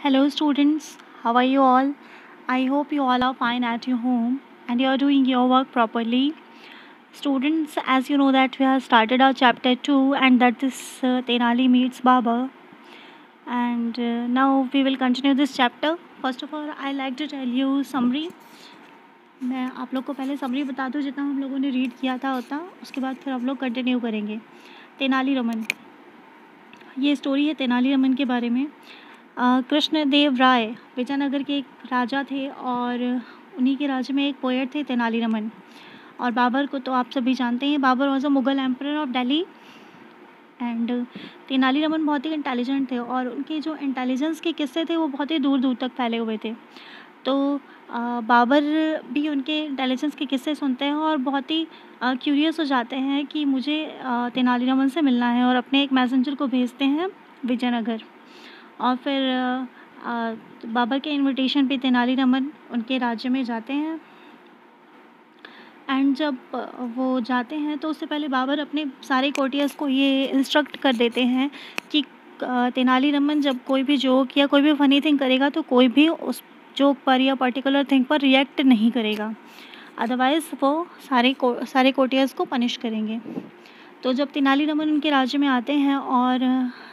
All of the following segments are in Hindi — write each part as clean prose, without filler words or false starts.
Hello, students. How are you all? I hope you all are fine at your home and you are doing your work properly. Students, as you know that we have started our chapter 2 and that is Tenali meets Baba, and now we will continue this chapter. First of all, I like to tell you summary. मैं आप लोग को पहले समरी बता दूँ जितना हम लोगों ने रीड किया था उतना, उसके बाद फिर हम लोग कंटिन्यू करेंगे। तेनाली रमन, ये स्टोरी है तेनाली रमन के बारे में। कृष्णदेव राय विजयनगर के एक राजा थे और उन्हीं के राज्य में एक पोएट थे तेनाली रमन। और बाबर को तो आप सभी जानते हैं, Babur was a Mughal emperor of Delhi and Tenali Raman बहुत ही इंटेलिजेंट थे और उनके जो इंटेलिजेंस के किस्से थे वो बहुत ही दूर दूर तक फैले हुए थे। तो बाबर भी उनके इंटेलिजेंस के किस्से सुनते हैं और बहुत ही क्यूरियस हो जाते हैं कि मुझे तेनाली रमन से मिलना है और अपने एक मैसेंजर को भेजते हैं विजयनगर। और फिर बाबर के इनविटेशन पे तेनाली रमन उनके राज्य में जाते हैं एंड जब वो जाते हैं तो उससे पहले बाबर अपने सारे कोर्टियर्स को ये इंस्ट्रक्ट कर देते हैं कि तेनाली रमन जब कोई भी जोक या कोई भी फ़नी थिंग करेगा तो कोई भी उस जोक पर या पर्टिकुलर थिंग पर रिएक्ट नहीं करेगा, अदरवाइज़ वो सारे कोर्टियर्स को पनिश करेंगे। तो जब तेनाली रमन उनके राज्य में आते हैं और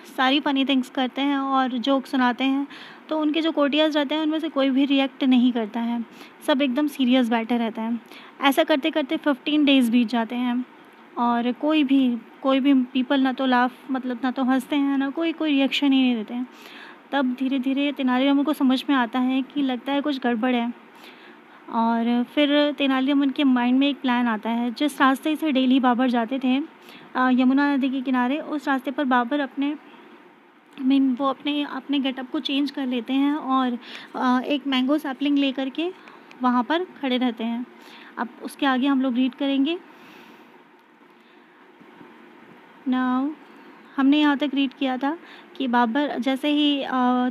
सारी फ़नी थिंग्स करते हैं और जोक सुनाते हैं तो उनके जो कोर्टियर्स रहते हैं उनमें से कोई भी रिएक्ट नहीं करता है, सब एकदम सीरियस बैठे रहते हैं। ऐसा करते करते 15 डेज़ बीत जाते हैं और कोई भी पीपल ना तो मतलब ना तो हंसते हैं ना कोई रिएक्शन ही नहीं देते हैं। तब धीरे धीरे तेनाली रामन को समझ में आता है कि लगता है कुछ गड़बड़ है और फिर तेनाली रामन के माइंड में एक प्लान आता है। जिस रास्ते से डेली बाबर जाते थे यमुना नदी के किनारे, उस रास्ते पर बाबर वो अपने गेटअप को चेंज कर लेते हैं और एक मैंगो सैपलिंग लेकर के वहाँ पर खड़े रहते हैं। अब उसके आगे हम लोग रीड करेंगे। नाउ हमने यहाँ तक रीड किया था कि बाबर जैसे ही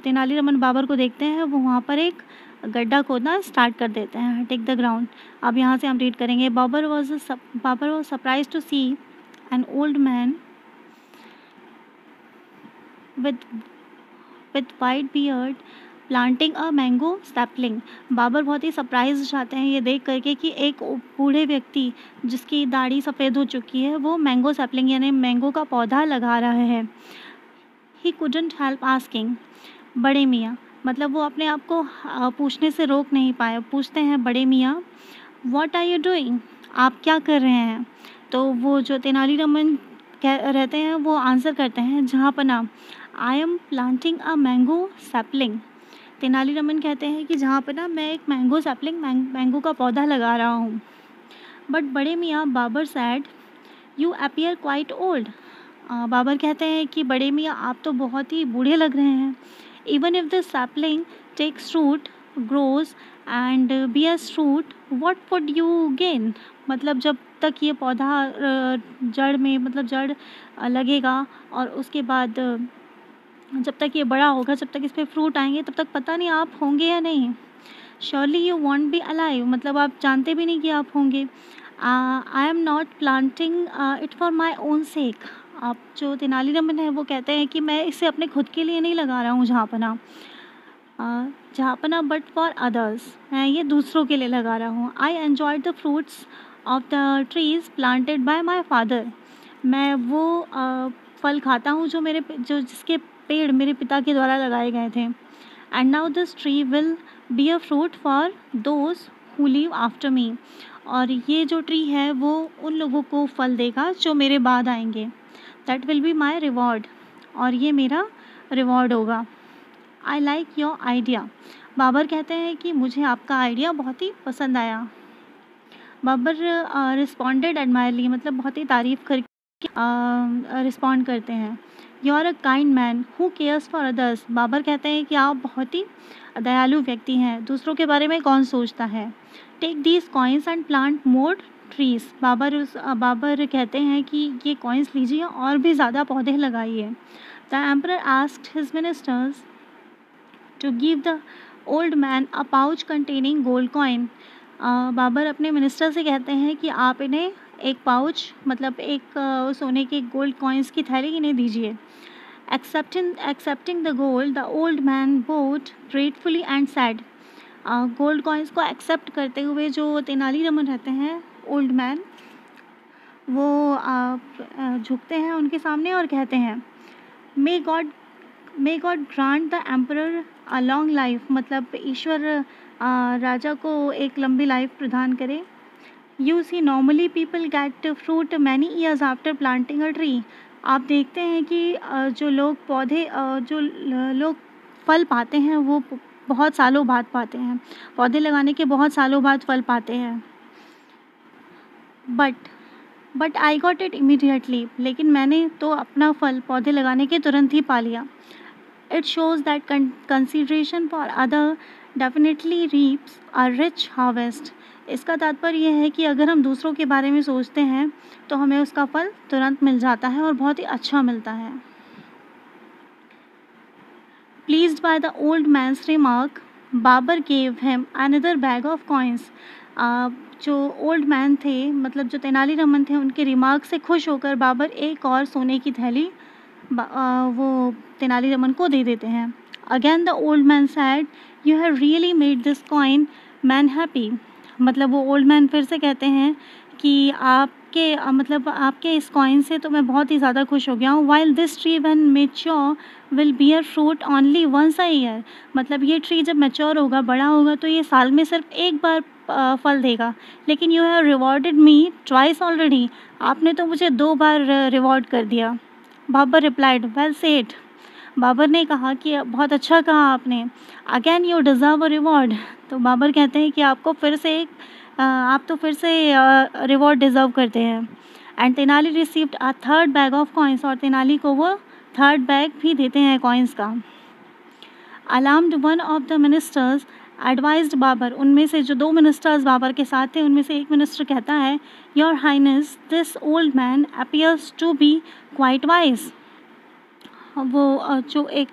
तेनाली रामन बाबर को देखते हैं वो वहाँ पर एक गड्ढा खोदना स्टार्ट कर देते हैं, टेक द ग्राउंड। अब यहाँ से हम रीड करेंगे। Babur was surprise to see an old man with white beard planting a mango sapling. Babur बहुत ही सरप्राइज हो जाते हैं ये देख करके कि एक बूढ़े व्यक्ति जिसकी दाढ़ी सफ़ेद हो चुकी है वो मैंगो सैपलिंग यानी मैंगो का पौधा लगा रहा है। ही कुडंट हेल्प आस्किंग, बड़े मियाँ, मतलब वो अपने आप को पूछने से रोक नहीं पाए। पूछते हैं बड़े मियाँ व्हाट आर यू डूइंग, आप क्या कर रहे हैं। तो वो जो तेनाली रामन रहते हैं वो आंसर करते हैं जहाँ पना I am planting a mango sapling. Tenali Raman कहते हैं कि जहाँ पर ना मैं एक मैंगो सैपलिंग मैंगो का पौधा लगा रहा हूँ। बट बड़े मियाँ Babur said you appear quite old. Babur कहते हैं कि बड़े मियाँ आप तो बहुत ही बूढ़े लग रहे हैं। Even if the sapling takes root grows and bears root what would you gain, मतलब जब तक ये पौधा जड़ में मतलब जड़ लगेगा और उसके बाद जब तक ये बड़ा होगा, जब तक इस पर फ्रूट आएंगे तब तक पता नहीं आप होंगे या नहीं। Surely you want be alive, मतलब आप जानते भी नहीं कि आप होंगे। I am not planting it for my own सेक। आप जो तेनाली रामन है वो कहते हैं कि मैं इसे अपने खुद के लिए नहीं लगा रहा हूँ जहाँ पना बट फॉर अदर्स, मैं ये दूसरों के लिए लगा रहा हूँ। I enjoy the fruits of the trees planted by my father, मैं वो फल खाता हूँ जो जिसके पेड़ मेरे पिता के द्वारा लगाए गए थे। And now this tree will be a fruit for those who live after me, और ये जो ट्री है वो उन लोगों को फल देगा जो मेरे बाद आएंगे। That will be my reward, और ये मेरा रिवॉर्ड होगा। I like your idea, Babur कहते हैं कि मुझे आपका आइडिया बहुत ही पसंद आया। बाबर रिस्पॉन्डेड एडमायरली, मतलब बहुत ही तारीफ़ करके रिस्पॉन्ड करते हैं। You are a kind man who cares for others, Babur कहते हैं कि आप बहुत ही दयालु व्यक्ति हैं, दूसरों के बारे में कौन सोचता है। Take these coins and plant more trees, Babur कहते हैं कि ये कॉइन्स लीजिए और भी ज़्यादा पौधे लगाइए। The emperor asked his ministers to give the old man a pouch containing gold coin. Babur अपने मिनिस्टर से कहते हैं कि आप इन्हें एक पाउच मतलब एक सोने के गोल्ड कॉइन्स की थैली इन्हें दीजिए। Accepting the gold, the old man bowed gratefully and said, gold coins को एक्सेप्ट करते हुए जो तेनालीरामन रहते हैं, ओल्ड मैन, वो झुकते हैं उनके सामने और कहते हैं, may God grant the emperor a long life, मतलब ईश्वर राजा को एक लंबी लाइफ प्रदान करे. You see normally people get fruit many years after planting a tree. आप देखते हैं कि जो लोग फल पाते हैं वो बहुत सालों बाद पाते हैं. पौधे लगाने के बहुत सालों बाद फल पाते हैं. But I got it immediately, लेकिन मैंने तो अपना फल पौधे लगाने के तुरंत ही पा लिया. It shows that consideration for other definitely reefs a rich harvest. इसका तात्पर्य यह है कि अगर हम दूसरों के बारे में सोचते हैं तो हमें उसका फल तुरंत मिल जाता है और बहुत ही अच्छा मिलता है. Pleased by the old man's remark, Babar gave him another bag of coins. जो ओल्ड मैन थे, मतलब जो तेनालीरामन थे, उनके रिमार्क से खुश होकर बाबर एक और सोने की थैली वो तेनालीरामन को दे देते हैं. Again the old man sad, you have really made this coin man happy. मतलब वो ओल्ड मैन फिर से कहते हैं कि आपके इस कॉइन से तो मैं बहुत ही ज़्यादा खुश हो गया हूँ. While this tree when mature will bear fruit only once a year. मतलब ये ट्री जब मैच्योर होगा, बड़ा होगा, तो ये साल में सिर्फ एक बार फल देगा. लेकिन you have rewarded me twice already. आपने तो मुझे 2 बार रिवॉर्ड कर दिया. Babar replied, well said. Babar ने कहा कि बहुत अच्छा कहा आपने. Again you deserve a reward. तो बाबर कहते हैं कि आप तो फिर से रिवॉर्ड डिज़र्व करते हैं. And Tenali received a third bag of coins. और तेनाली को वो थर्ड बैग भी देते हैं कॉइन्स का. Alarmed one of the ministers advised Babar. उनमें से जो 2 मिनिस्टर्स बाबर के साथ थे, उनमें से एक मिनिस्टर कहता है, your highness this old man appears to be quite wise. वो जो एक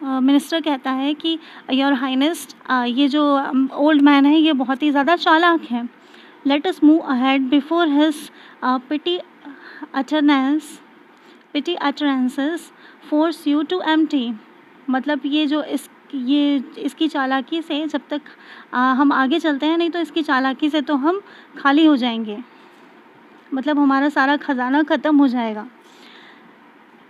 मिनिस्टर कहता है कि योर हाइनेस, ये जो ओल्ड मैन है ये बहुत ही ज़्यादा चालाक है. Let us move ahead before his pity utterances force you to empty. मतलब इसकी चालाकी से जब तक हम आगे चलते हैं, नहीं तो इसकी चालाकी से तो हम खाली हो जाएंगे, मतलब हमारा सारा खजाना ख़त्म हो जाएगा.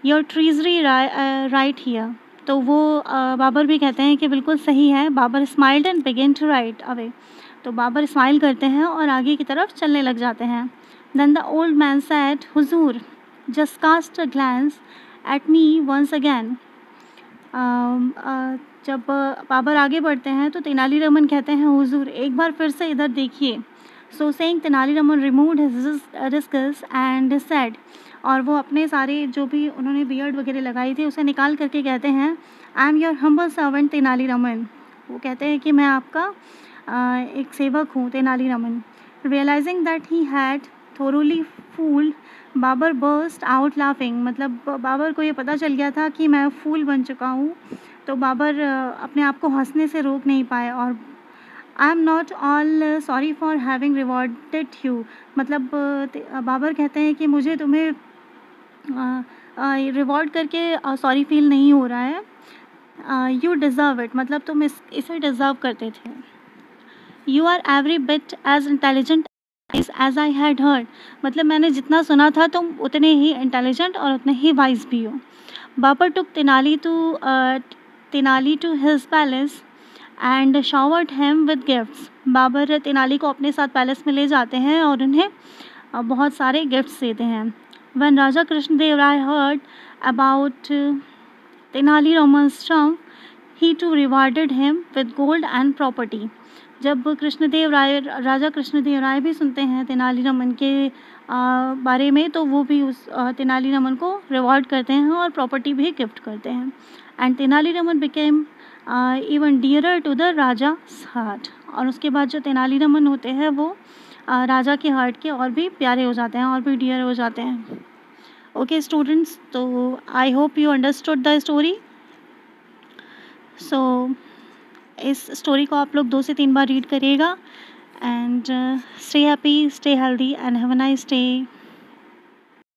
Your treasury right here. तो वो बाबर भी कहते हैं कि बिल्कुल सही है. Babar smiled and began to write away. तो बाबर स्माइल करते हैं और आगे की तरफ चलने लग जाते हैं. Then the old man said, huzur just cast a glance at me once again. जब बाबर आगे बढ़ते हैं तो तेनालीरामन कहते हैं, हुजूर एक बार फिर से इधर देखिए. So saying Tenaliraman removed his रिस्कल्स एंड सेड. और वो अपने सारे जो भी उन्होंने बियर्ड वगैरह लगाई थी उसे निकाल करके कहते हैं, I am your humble servant Tenaliraman. वो कहते हैं कि मैं आपका एक सेवक हूँ, Tenaliraman. Realising that he had thoroughly fooled, Babar burst out laughing. मतलब बाबर को ये पता चल गया था कि मैं फूल बन चुका हूँ, तो बाबर अपने आप को हंसने से रोक नहीं पाए. और I am not all sorry for having rewarded you. मतलब बाबर कहते हैं कि मुझे तुम्हें रिवॉर्ड करके सॉरी फील नहीं हो रहा है. You deserve it. मतलब तुम इसे डिज़र्व करते थे. You are every bit as intelligent as I had heard. मतलब मैंने जितना सुना था तुम उतने ही इंटेलिजेंट और उतने ही वाइज भी हो. Babar took Tenali to his palace and showered him with gifts. Babar Tenali को अपने साथ पैलेस में ले जाते हैं और उन्हें बहुत सारे गिफ्ट्स देते हैं. When Raja Krishnadev Rai heard about Tenali's triumph, he too rewarded him with gold and property. जब राजा कृष्णदेव राय भी सुनते हैं तेनालीरामन के बारे में, तो वो भी उस तेनालीरामन को रिवॉर्ड करते हैं और प्रॉपर्टी भी गिफ्ट करते हैं. And Tenaliraman became even dearer to the raja heart. और उसके बाद जो तेनालीरामन होते हैं वो राजा के हार्ट के और भी प्यारे हो जाते हैं और भी डियर हो जाते हैं. ओके स्टूडेंट्स, तो I hope you understood the story. So इस स्टोरी को आप लोग 2 से 3 बार रीड करिएगा. And stay happy, stay healthy and have a nice day.